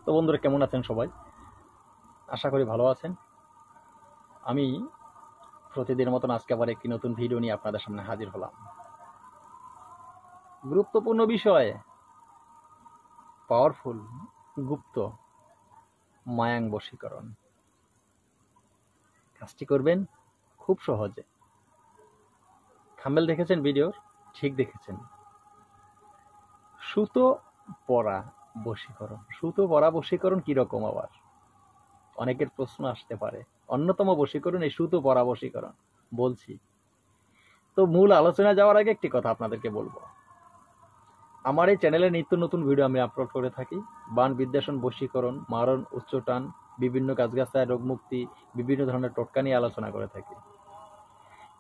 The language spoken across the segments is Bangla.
তো বন্ধুরা, কেমন আছেন সবাই? আশা করি ভালো আছেন। আমি প্রতিদিনের মতন আজকে আবার একটি নতুন ভিডিও নিয়ে আপনাদের সামনে হাজির হলাম। গুরুত্বপূর্ণ বিষয়, পাওয়ারফুল, গুপ্ত মায়াং বশীকরণ। কাজটি করবেন খুব সহজে। থাম্বনেল দেখেছেন ভিডিওর? ঠিক দেখেছেন। সুতো পরা বশীকরণ। সুতো পরা বশীকরণ কিরকম আবার? অনেকের প্রশ্ন আসতে পারে। অন্যতম বশীকরণ এই সুতো পরা বশীকরণ। বলছি। তো মূল আলোচনায় যাওয়ার আগে একটি কথা আপনাদেরকে বলবো। আমার এই চ্যানেলে নিত্য নতুন ভিডিও আমি আপলোড করে থাকি। বান বিদ্বেষণ, বশীকরণ, মারণ, উচ্চটান, বিভিন্ন গাছগাছায় রোগ মুক্তি, বিভিন্ন ধরনের টোটকা নিয়ে আলোচনা করে থাকি।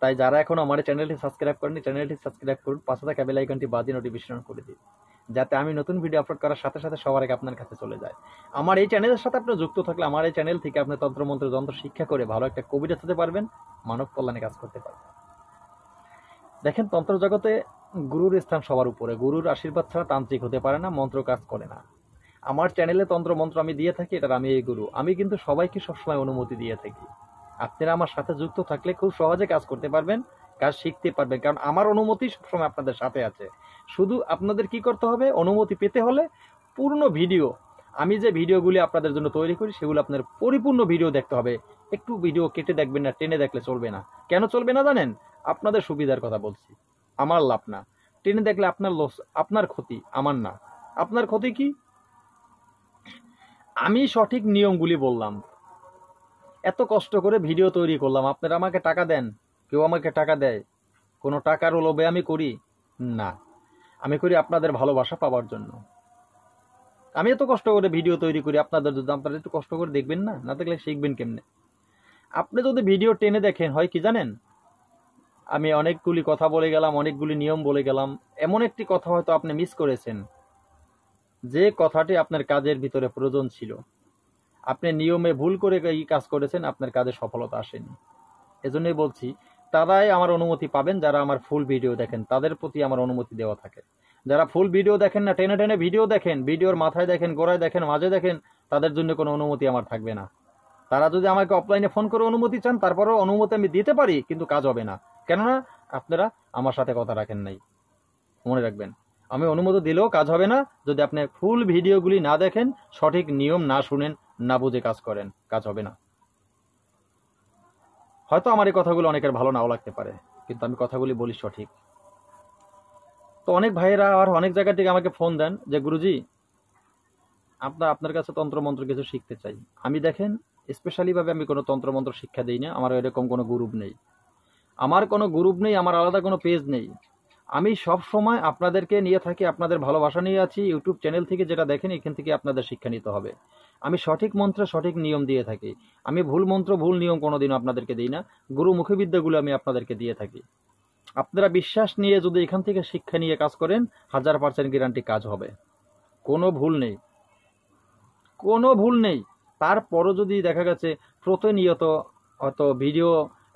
তাই যারা এখন আমার চ্যানেলটি সাবস্ক্রাইব করেনি, চ্যানেলটি সাবস্ক্রাইব করুন, পাশে থাকা বেল আইকনটি বাজিয়ে নোটিফিকেশন করে দিন, যাতে আমি নতুন ভিডিও আপলোড করার সাথে সাথে সবার আগে আপনার কাছে চলে যায়। আমার এই চ্যানেলের সাথে আপনি যুক্ত থাকলে আমার এই চ্যানেল থেকে আপনি তন্ত্রমন্ত্র যন্ত্র শিক্ষা করে ভালো একটা কবিরাজ হতে পারবেন, মানব কল্যাণে কাজ করতে পারবেন। দেখেন, তন্ত্র জগতে গুরুর স্থান সবার উপরে। গুরুর আশীর্বাদ ছাড়া তান্ত্রিক হতে পারে না, মন্ত্র কাজ করে না। আমার চ্যানেলে তন্ত্র মন্ত্র আমি দিয়ে থাকি, এটার আমি এই গুরু। আমি কিন্তু সবাইকে সবসময় অনুমতি দিয়ে থাকি। আপনারা আমার সাথে যুক্ত থাকলে খুব সহজে কাজ করতে পারবেন, কাজ শিখতে পারবেন, কারণ আমার অনুমতি সবসময় আপনাদের সাথে আছে। শুধু আপনাদের কি করতে হবে, অনুমতি পেতে হলে পূর্ণ ভিডিও, আমি যে ভিডিওগুলি আপনাদের জন্য তৈরি করি সেগুলো আপনার পরিপূর্ণ ভিডিও দেখতে হবে। একটু ভিডিও কেটে দেখবেন না, টেনে দেখলে চলবে না। কেন চলবে না জানেন? আপনাদের সুবিধার কথা বলছি, আমার লাভ না। টেনে দেখলে আপনার লস, আপনার ক্ষতি, আমার না। আপনার ক্ষতি কি? আমি সঠিক নিয়মগুলি বললাম, এত কষ্ট করে ভিডিও তৈরি করলাম, আপনারা আমাকে টাকা দেন, কেউ আমাকে টাকা দেয়? কোনো টাকার লোভে আমি করি না। আমি করি আপনাদের ভালোবাসা পাওয়ার জন্য। আমি এত কষ্ট করে ভিডিও তৈরি করি আপনাদের জন্য, আপনারা একটু কষ্ট করে দেখবেন না? না দেখলে শিখবেন কেমনে? আপনি যদি ভিডিও টেনে দেখেন, হয় কি জানেন, আমি অনেকগুলি কথা বলে গেলাম, অনেকগুলি নিয়ম বলে গেলাম, এমন একটি কথা হয়তো আপনি মিস করেছেন, যে কথাটি আপনার কাজের ভিতরে প্রয়োজন ছিল। আপনি নিয়মে ভুল করে এই কাজ করেছেন, আপনার কাজে সফলতা আসেনি। এজন্যই বলছি, তারাই আমার অনুমতি পাবেন যারা আমার ফুল ভিডিও দেখেন, তাদের প্রতি আমার অনুমতি দেওয়া থাকে। যারা ফুল ভিডিও দেখেন না, টেনে টেনে ভিডিও দেখেন, ভিডিওর মাথায় দেখেন, গোড়ায় দেখেন, মাঝে দেখেন, তাদের জন্য কোনো অনুমতি আমার থাকবে না। তারা যদি আমাকে অফলাইনে ফোন করে অনুমতি চান, তারপরেও অনুমতি আমি দিতে পারি, কিন্তু কাজ হবে না। কেননা আপনারা আমার সাথে কথা রাখেন নাই। মনে রাখবেন, আমি অনুমতি দিলেও কাজ হবে না যদি আপনি ফুল ভিডিওগুলি না দেখেন, সঠিক নিয়ম না শুনেন, না বুঝে কাজ করেন, কাজ হবে না। হয়তো আমার এই কথাগুলো অনেকের ভালো নাও লাগতে পারে, কিন্তু আমি কথাগুলি বলি সঠিক। তো অনেক ভাইয়েরা আর অনেক জায়গা থেকে আমাকে ফোন দেন যে গুরুজি, আপনার কাছে তন্ত্রমন্ত্র কিছু শিখতে চাই। আমি দেখেন, স্পেশালি ভাবে আমি কোনো তন্ত্রমন্ত্র শিক্ষা দিই না। আমার এরকম কোনো গ্রুপ নেই, আমার কোনো গ্রুপ নেই, আমার আলাদা কোনো পেজ নেই। আমি সব সময় আপনাদেরকে নিয়ে থাকি, আপনাদের ভালোবাসা নিয়ে আছি। ইউটিউব চ্যানেল থেকে যেটা দেখেন, এখান থেকে আপনাদের শিক্ষা নিতে হবে। আমি সঠিক মন্ত্রে সঠিক নিয়ম দিয়ে থাকি। আমি ভুল মন্ত্র ভুল নিয়ম কোনোদিনও আপনাদেরকে দিই না। গুরু মুখবিদ্যাগুলো আমি আপনাদেরকে দিয়ে থাকি। আপনারা বিশ্বাস নিয়ে যদি এখান থেকে শিক্ষা নিয়ে কাজ করেন, 1000% গ্যারান্টি কাজ হবে। কোনো ভুল নেই, কোনো ভুল নেই। তারপরও যদি দেখা গেছে প্রতিনিয়ত হয়তো ভিডিও,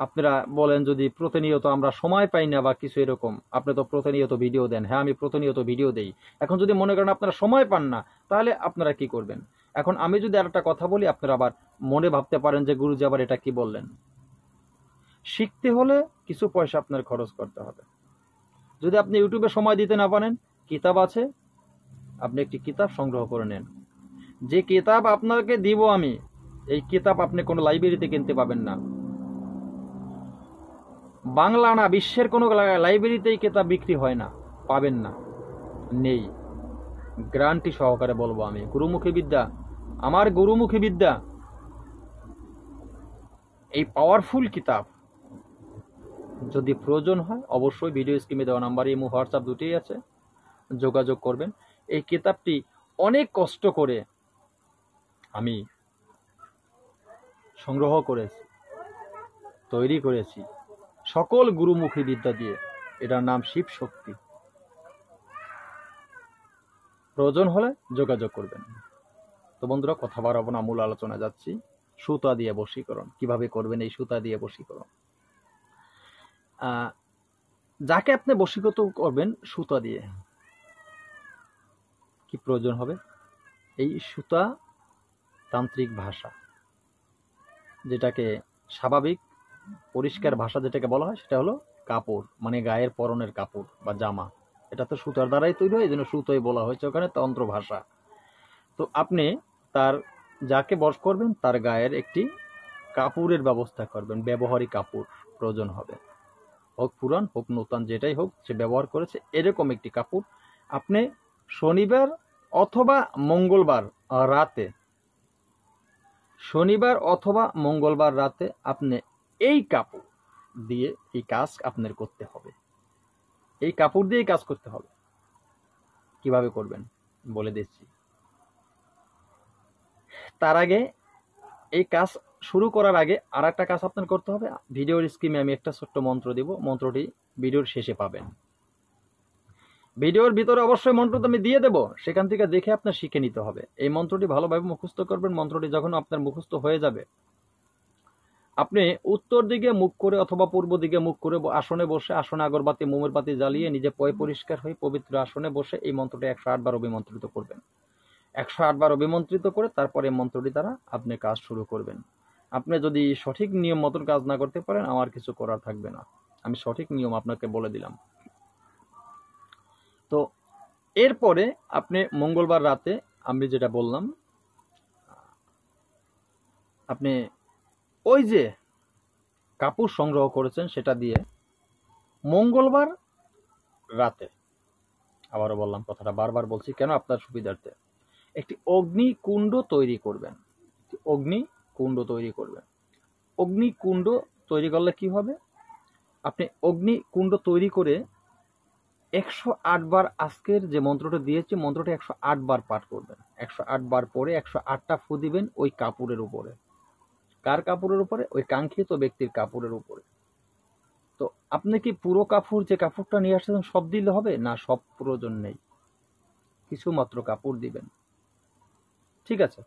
আপনারা বলেন যদি প্রতিনিয়ত আমরা সময় পাই না বা কিছু এরকম, আপনি তো প্রতিনিয়ত ভিডিও দেন। হ্যাঁ, আমি প্রতিনিয়ত ভিডিও দেই। এখন যদি মনে করেন আপনারা সময় পান না, তাহলে আপনারা কি করবেন? এখন আমি যদি আর একটা কথা বলি, আপনারা আবার মনে ভাবতে পারেন যে গুরুজি আবার এটা কি বললেন। শিখতে হলে কিছু পয়সা আপনার খরচ করতে হবে। যদি আপনি ইউটিউবে সময় দিতে না পারেন, কিতাব আছে, আপনি একটি কিতাব সংগ্রহ করে নেন। যে কিতাব আপনাকে দিব আমি, এই কিতাব আপনি কোনো লাইব্রেরিতে কিনতে পাবেন না। বাংলা না, বিশ্বের কোনো লাইব্রেরিতে এই কিতাব বিক্রি হয় না, পাবেন না, নেই। গ্যারান্টি সহকারে বলবো, আমি গুরুমুখী বিদ্যা, আমার গুরুমুখী বিদ্যা, এই পাওয়ারফুল কিতাব যদি প্রয়োজন হয়, অবশ্যই ভিডিও স্ক্রিনে দেওয়া নাম্বার, ইমো হোয়াটসঅ্যাপ দুটোই আছে, যোগাযোগ করবেন। এই কিতাবটি অনেক কষ্ট করে আমি সংগ্রহ করেছি, তৈরি করেছি সকল গুরুমুখী বিদ্যা দিয়ে। এটার নাম শিব শক্তি। প্রয়োজন হলে যোগাযোগ করবেন। তো বন্ধুরা, কথা বাড়াবো না, মূল আলোচনা যাচ্ছি। সুতা দিয়ে বশীকরণ কিভাবে করবেন? এই সুতা দিয়ে বশীকরণ, যাকে আপনি বশীকৃত করবেন সুতা দিয়ে, কি প্রয়োজন হবে? এই সুতা তান্ত্রিক ভাষা, যেটাকে স্বাভাবিক পরিষ্কার ভাষা যেটাকে বলা হয় সেটা হলো কাপড়, মানে গায়ের পরনের কাপড় বা জামা। এটা তো সুতার দ্বারাই তৈরি হয়, এই জন্য সুতোই বলা হয়েছে ওখানে তন্ত্র ভাষা। তো আপনি তার যাকে বশ করবেন তার গায়ের একটি কাপড়ের ব্যবস্থা করবেন, ব্যবহারিক কাপড় প্রয়োজন হবে, হোক পুরান হোক নতুন যেটাই হোক, সে ব্যবহার করেছে এরকম একটি কাপড় আপনি শনিবার অথবা মঙ্গলবার রাতে, শনিবার অথবা মঙ্গলবার রাতে আপনি এই কাপড় দিয়ে এই কাজ আপনার করতে হবে। এই কাপড় দিয়ে কাজ করতে হবে। কিভাবে করবেন বলে দিচ্ছি। তার আগে এই কাজ শুরু করার আগে আর একটা কাজ আপনার করতে হবে। ভিডিওর স্ক্রিনে আমি একটা ছোট্ট মন্ত্র দিব, মন্ত্রটি ভিডিওর শেষে পাবেন। ভিডিওর ভিতরে অবশ্যই মন্ত্রটা আমি দিয়ে দেব, সেখান থেকে দেখে আপনার শিখে নিতে হবে। এই মন্ত্রটি ভালোভাবে মুখস্থ করবেন। মন্ত্রটি যখন আপনার মুখস্থ হয়ে যাবে, আপনি উত্তর দিকে মুখ করে অথবা পূর্ব দিকে মুখ করে আসনে বসে, আসনে আগরবাতি মোমের বাতি জ্বালিয়ে নিজে পয় পরিষ্কার হয়ে পবিত্র আসনে বসে এই মন্ত্রটি 108 বার অভিমন্ত্রিত করবেন। 108 বার অভিমন্ত্রিত করে তারপরে মন্ত্রটি দ্বারা আপনি কাজ শুরু করবেন। আপনি যদি সঠিক নিয়ম মতন কাজ না করতে পারেন, আমার কিছু করার থাকবে না। আমি সঠিক নিয়ম আপনাকে বলে দিলাম। তো এরপরে আপনি মঙ্গলবার রাতে আমি যেটা বললাম, আপনি ওই যে কাপড় সংগ্রহ করেছেন সেটা দিয়ে মঙ্গলবার রাতে, আবারও বললাম কথাটা বারবার বলছি কেন, আপনার সুবিধার্থে, একটি অগ্নিকুণ্ড তৈরি করবেন। অগ্নিকুণ্ড তৈরি করবেন। অগ্নিকুণ্ড তৈরি করলে কি হবে, আপনি অগ্নিকুণ্ড তৈরি করে 108 বার আজকের যে মন্ত্রটা দিয়েছি মন্ত্রটা 108 বার পাঠ করবেন। 108 বার পরে 108টা ফু দিবেন ওই কাপড়ের উপরে। কার কাপড়ের উপরে? ওই কাঙ্ক্ষিত ব্যক্তির কাপড়ের উপরে। তো আপনি কি পুরো কাপড় যে কাপড়টা নিয়ে আসছেন সব দিলে হবে না? সব প্রয়োজন নেই, কিছু মাত্র কাপড় দিবেন। ঠিক আছে,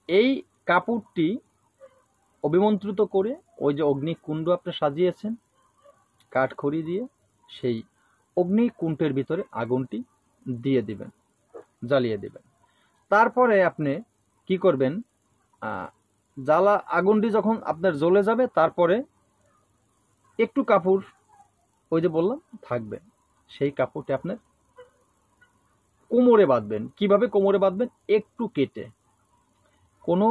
এই কাপড়টি অভিমন্ত্রিত করে ওই যে অগ্নিকুণ্ড আপনি সাজিয়েছেন কাঠখড়ি দিয়ে, সেই অগ্নিকুণ্ডের ভিতরে আগুনটি দিয়ে দিবেন, জ্বালিয়ে দিবেন। তারপরে আপনি কি করবেন, জ্বালা আগুনটি যখন আপনার জ্বলে যাবে তারপরে একটু কাপড় ওই যে বললাম থাকবে, সেই কাপড়টি আপনার কোমরে বাঁধবেন। কিভাবে কোমরে বাঁধবেন? একটু কেটে কোনো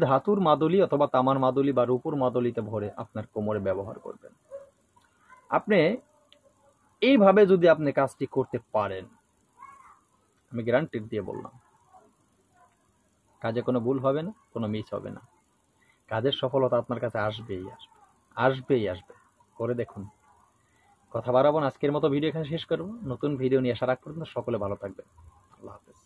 ধাতুর মাদুলি অথবা তামার মাদুলি বা রূপোর মাদুলিতে ভরে আপনার কোমরে ব্যবহার করবেন। আপনি এইভাবে যদি আপনি কাজটি করতে পারেন, আমি গ্যারান্টি দিয়ে বললাম, কাজে কোনো ভুল হবে না, কোনো মিস হবে না। কাজের সফলতা আপনার কাছে আসবেই আসবে, আসবেই আসবে। করে দেখুন। কথা বাড়াবো না, আজকের মতো ভিডিও এখানে শেষ করবো। নতুন ভিডিও নিয়ে আসার আগ পর্যন্ত সকলে ভালো থাকবেন। আল্লাহ হাফেজ।